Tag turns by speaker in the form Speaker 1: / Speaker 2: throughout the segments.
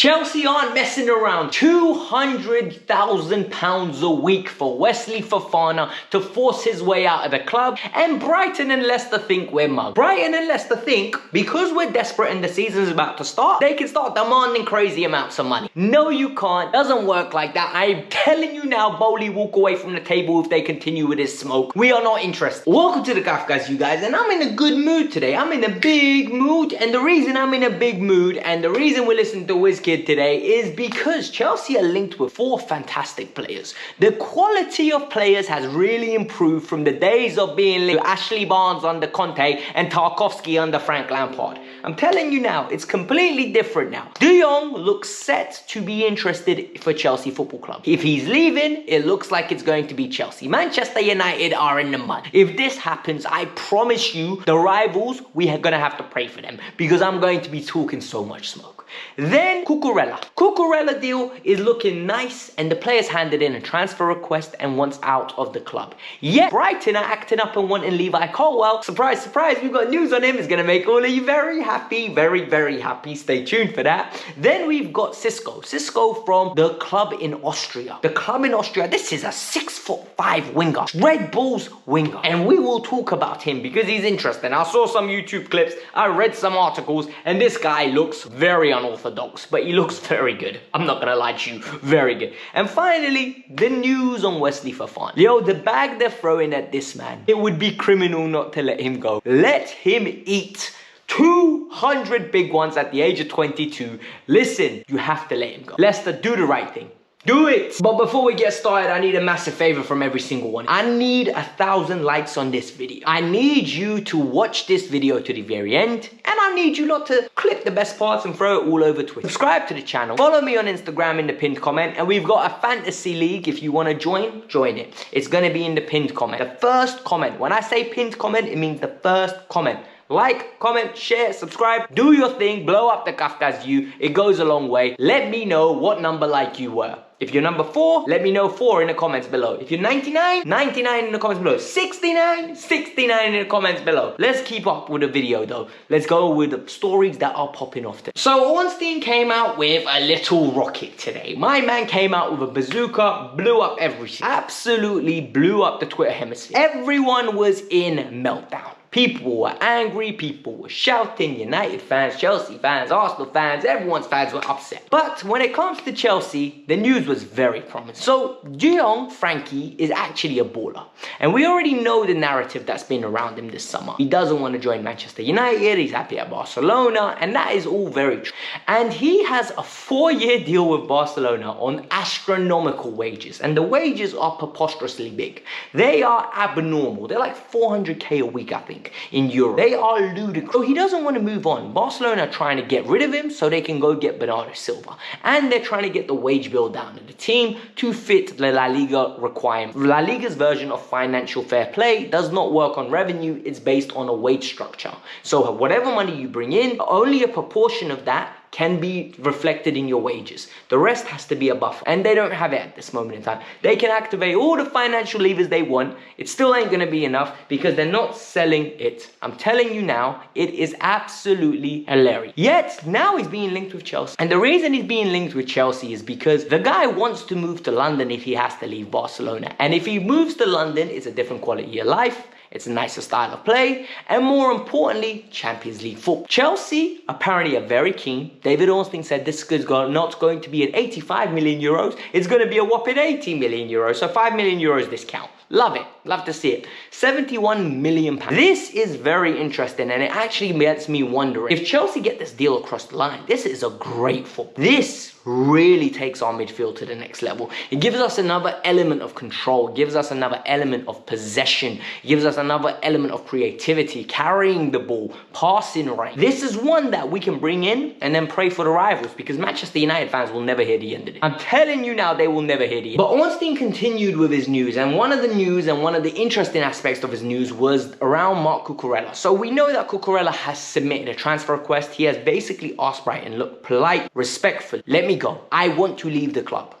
Speaker 1: Chelsea aren't messing around. £200,000 a week for Wesley Fofana to force his way out of the club, and Brighton and Leicester think we're mugged. Brighton and Leicester think because we're desperate and the season's about to start, they can start demanding crazy amounts of money. No, you can't. Doesn't work like that. I'm telling you now, Bowley walk away from the table if they continue with this smoke. We are not interested. Welcome to the Kavkas View, guys, and I'm in a good mood today. I'm in a big mood, and the reason I'm in a big mood and the reason we're listening to WizKid today is because Chelsea are linked with 4 fantastic players. The quality of players has really improved from the days of being linked to Ashley Barnes under Conte and Tarkowski under Frank Lampard. I'm telling you now, it's completely different now. Jong looks set to be interested for Chelsea Football Club. If he's leaving, it looks like it's going to be Chelsea. Manchester United are in the mud. If this happens, I promise you, the rivals, we are going to have to pray for them because I'm going to be talking so much smoke. Then Cucurella deal is looking nice, and the player's handed in a transfer request and wants out of the club. Yet Brighton are acting up and wanting Levi Colwill. Surprise, surprise, we've got news on him. It's going to make all of you very happy, very happy. Stay tuned for that. Then we've got Cisco from the club in Austria. The club in Austria, this is a 6'5" winger, Red Bull's winger, and we will talk about him because he's interesting. I saw some YouTube clips, I read some articles, and this guy looks very unorthodox, but he looks very good. I'm not gonna lie to you, very good. And finally, the news on Wesley Fofana. Yo, the bag they're throwing at this man, it would be criminal not to let him go. Let him eat 200 big ones at the age of 22. Listen, you have to let him go. Leicester, do the right thing. Do it! But before we get started, I need a massive favor from every single one. I need 1,000 likes on this video. I need you to watch this video to the very end, and I need you lot to clip the best parts and throw it all over Twitter. Subscribe to the channel. Follow me on Instagram in the pinned comment, and we've got a fantasy league. If you want to join it. It's going to be in the pinned comment. The first comment. When I say pinned comment, it means the first comment. Like, comment, share, subscribe, do your thing, blow up the Kavkas View. It goes a long way. Let me know what number like you were. If you're number 4, let me know 4 in the comments below. If you're 99, 99 in the comments below. 69, 69 in the comments below. Let's keep up with the video though. Let's go with the stories that are popping off today. So Ornstein came out with a little rocket today. My man came out with a bazooka, blew up everything. Absolutely blew up the Twitter hemisphere. Everyone was in meltdown. People were angry, people were shouting, United fans, Chelsea fans, Arsenal fans, everyone's fans were upset. But when it comes to Chelsea, the news was very promising. So Jong, Frankie, is actually a baller. And we already know the narrative that's been around him this summer. He doesn't want to join Manchester United, he's happy at Barcelona, and that is all very true. And he has a 4-year deal with Barcelona on astronomical wages. And the wages are preposterously big. They are abnormal. They're like 400k a week, I think, in Europe. They are ludicrous. So he doesn't want to move on. Barcelona are trying to get rid of him so they can go get Bernardo Silva. And they're trying to get the wage bill down in the team to fit the La Liga requirement. La Liga's version of financial fair play does not work on revenue. It's based on a wage structure. So whatever money you bring in, only a proportion of that can be reflected in your wages. The rest has to be a buffer, and they don't have it at this moment in time. They can activate all the financial levers they want. It still ain't gonna be enough because they're not selling it. I'm telling you now, it is absolutely hilarious. Yet now he's being linked with Chelsea, and the reason he's being linked with Chelsea is because the guy wants to move to London if he has to leave Barcelona. And if he moves to London, it's a different quality of life. It's a nicer style of play, and more importantly, Champions League football. Chelsea apparently are very keen. David Ornstein said this is not going to be an 85 million euros. It's going to be a whopping 80 million euros. So 5 million euros discount. Love it. Love to see it. 71 million pounds. This is very interesting, and it actually makes me wonder if Chelsea get this deal across the line. This is a great football. This really takes our midfield to the next level. It gives us another element of control. It gives us another element of possession. It gives us another element of creativity, carrying the ball, passing right. This is one that we can bring in and then pray for the rivals, because Manchester United fans will never hear the end of it. I'm telling you now, they will never hear the end. But Ornstein continued with his news, and one of the of the interesting aspects of his news was around Marc Cucurella. So we know that Cucurella has submitted a transfer request. He has basically asked Brighton, look, polite, respectful, let me go. I want to leave the club.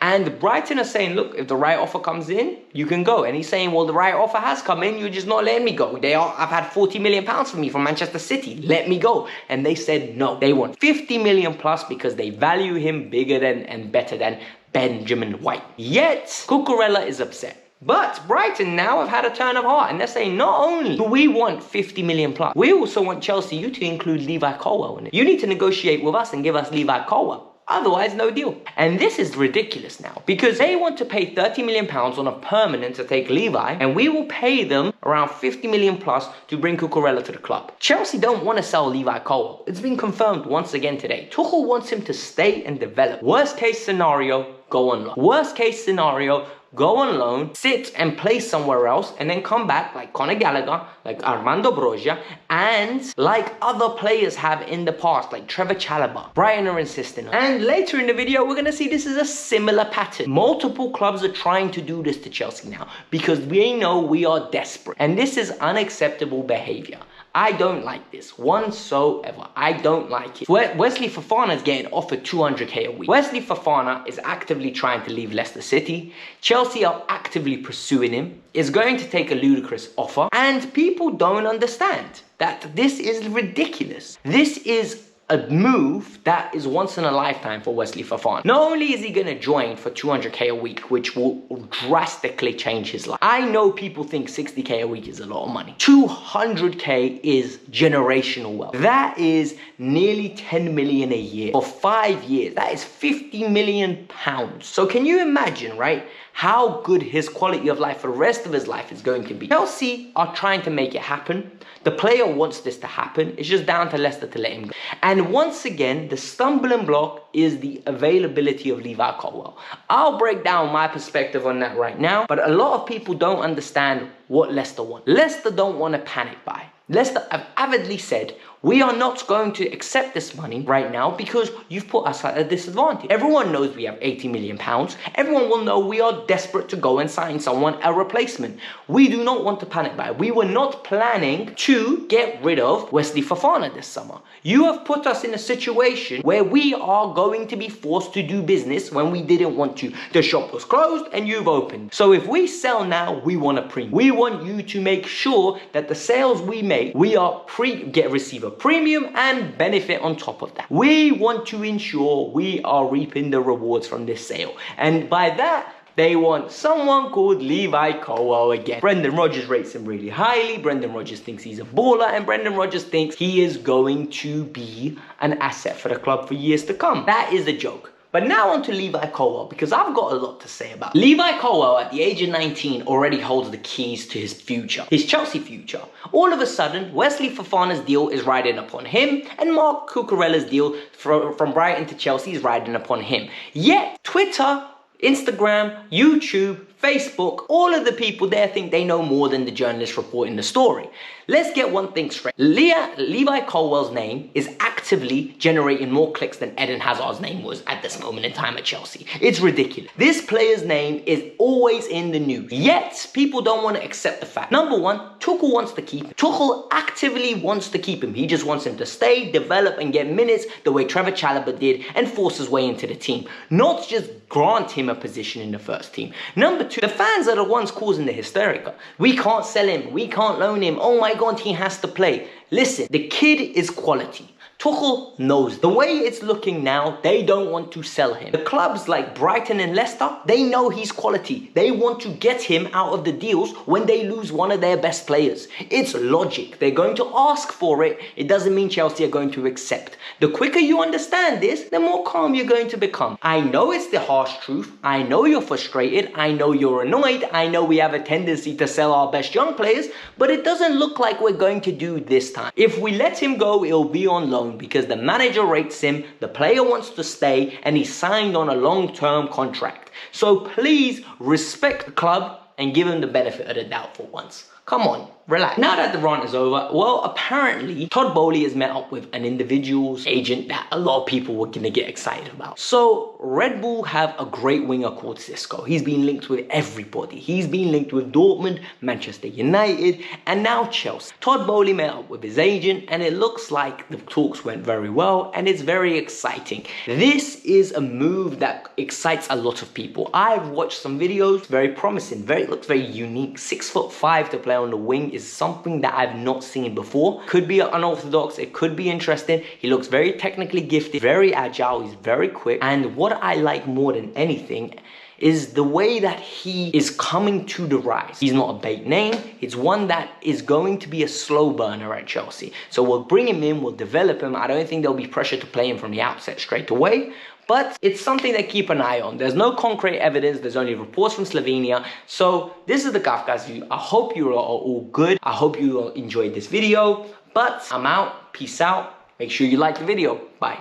Speaker 1: And Brighton are saying, look, if the right offer comes in, you can go. And he's saying, well, the right offer has come in, you're just not letting me go. I've had £40 million from me from Manchester City. Let me go. And they said no. They want 50 million plus because they value him bigger than and better than Benjamin White. Yet, Cucurella is upset. But Brighton now have had a turn of heart and they're saying not only do we want 50 million plus, we also want Chelsea you to include Levi Colwill in it. You need to negotiate with us and give us Levi Colwill. Otherwise, no deal. And this is ridiculous now because they want to pay £30 million on a permanent to take Levi and we will pay them around 50 million plus to bring Cucurella to the club. Chelsea don't want to sell Levi Colwill. It's been confirmed once again today. Tuchel wants him to stay and develop. Worst case scenario, go on loan. Worst case scenario, go on loan, sit and play somewhere else, and then come back like Conor Gallagher, like Armando Broja, and like other players have in the past, like Trevor Chalobah. Brighton are insisting on. And later in the video, we're going to see this is a similar pattern. Multiple clubs are trying to do this to Chelsea now because we know we are desperate. And this is unacceptable behavior. I don't like this whatsoever. I don't like it. Wesley Fofana is getting offered 200k a week. Wesley Fofana is actively trying to leave Leicester City. Chelsea are actively pursuing him. Is going to take a ludicrous offer. And people don't understand that this is ridiculous. This is a move that is once in a lifetime for Wesley Fofana. Not only is he going to join for 200k a week, which will drastically change his life. I know people think 60k a week is a lot of money. 200k is generational wealth. That is nearly 10 million a year for 5 years. That is 50 million pounds. So can you imagine, right, how good his quality of life for the rest of his life is going to be? Chelsea are trying to make it happen. The player wants this to happen. It's just down to Leicester to let him go. And once again, the stumbling block is the availability of Levi Colwill. I'll break down my perspective on that right now, but a lot of people don't understand what Leicester want. Leicester don't want to panic buy. Leicester have avidly said, we are not going to accept this money right now because you've put us at a disadvantage. Everyone knows we have 80 million pounds. Everyone will know we are desperate to go and sign someone, a replacement. We do not want to panic buy. We were not planning to get rid of Wesley Fofana this summer. You have put us in a situation where we are going to be forced to do business when we didn't want to. The shop was closed and you've opened. So if we sell now, we want a premium. We want you to make sure that the sales we make, we are receive a premium and benefit on top of that. We want to ensure we are reaping the rewards from this sale. And by that, they want someone called Levi Colwill again. Brendan Rodgers rates him really highly. Brendan Rodgers thinks he's a baller. And Brendan Rodgers thinks he is going to be an asset for the club for years to come. That is a joke. But now on to Levi Colwill, because I've got a lot to say about it. Levi Colwill, at the age of 19, already holds the keys to his future, his Chelsea future. All of a sudden, Wesley Fofana's deal is riding upon him, and Marc Cucurella's deal from Brighton to Chelsea is riding upon him. Yet, Twitter, Instagram, YouTube, Facebook, all of the people there think they know more than the journalists reporting the story. Let's get one thing straight. Levi Colwill's name is actively generating more clicks than Eden Hazard's name was at this moment in time at Chelsea. It's ridiculous. This player's name is always in the news. Yet, people don't want to accept the fact. Number one, Tuchel wants to keep him. Tuchel actively wants to keep him. He just wants him to stay, develop, and get minutes the way Trevor Chalobah did and force his way into the team. Not just grant him a position in the first team. Number two, the fans are the ones causing the hysteria. We can't sell him. We can't loan him. Oh my God, he has to play. Listen, the kid is quality. Tuchel knows the way it's looking now. They don't want to sell him. The clubs like Brighton and Leicester, they know he's quality. They want to get him out of the deals when they lose one of their best players. It's logic. They're going to ask for it. It doesn't mean Chelsea are going to accept. The quicker you understand this, the more calm you're going to become. I know it's the harsh truth. I know you're frustrated. I know you're annoyed. I know we have a tendency to sell our best young players, but it doesn't look like we're going to do this time. If we let him go, it'll be on loan, because the manager rates him, the player wants to stay, and he's signed on a long-term contract. So please respect the club and give him the benefit of the doubt for once. Come on, relax. Now that the rant is over, well, apparently Todd Boehly has met up with an individual's agent that a lot of people were gonna get excited about. So Red Bull have a great winger called Cisco. He's been linked with everybody. He's been linked with Dortmund, Manchester United, and now Chelsea. Todd Boehly met up with his agent, and it looks like the talks went very well, and it's very exciting. This is a move that excites a lot of people. I've watched some videos, very promising, looks very unique. 6'5" to play on the wing is something that I've not seen before. Could be unorthodox, it could be interesting. He looks very technically gifted, very agile, he's very quick. And what I like more than anything is the way that he is coming to the rise. He's not a bait name, it's one that is going to be a slow burner at Chelsea. So we'll bring him in, we'll develop him. I don't think there'll be pressure to play him from the outset straight away, but it's something to keep an eye on. There's no concrete evidence, there's only reports from Slovenia. So this is the Kavkas View. I hope you are all good. I hope you all enjoyed this video, but I'm out, peace out. Make sure you like the video, bye.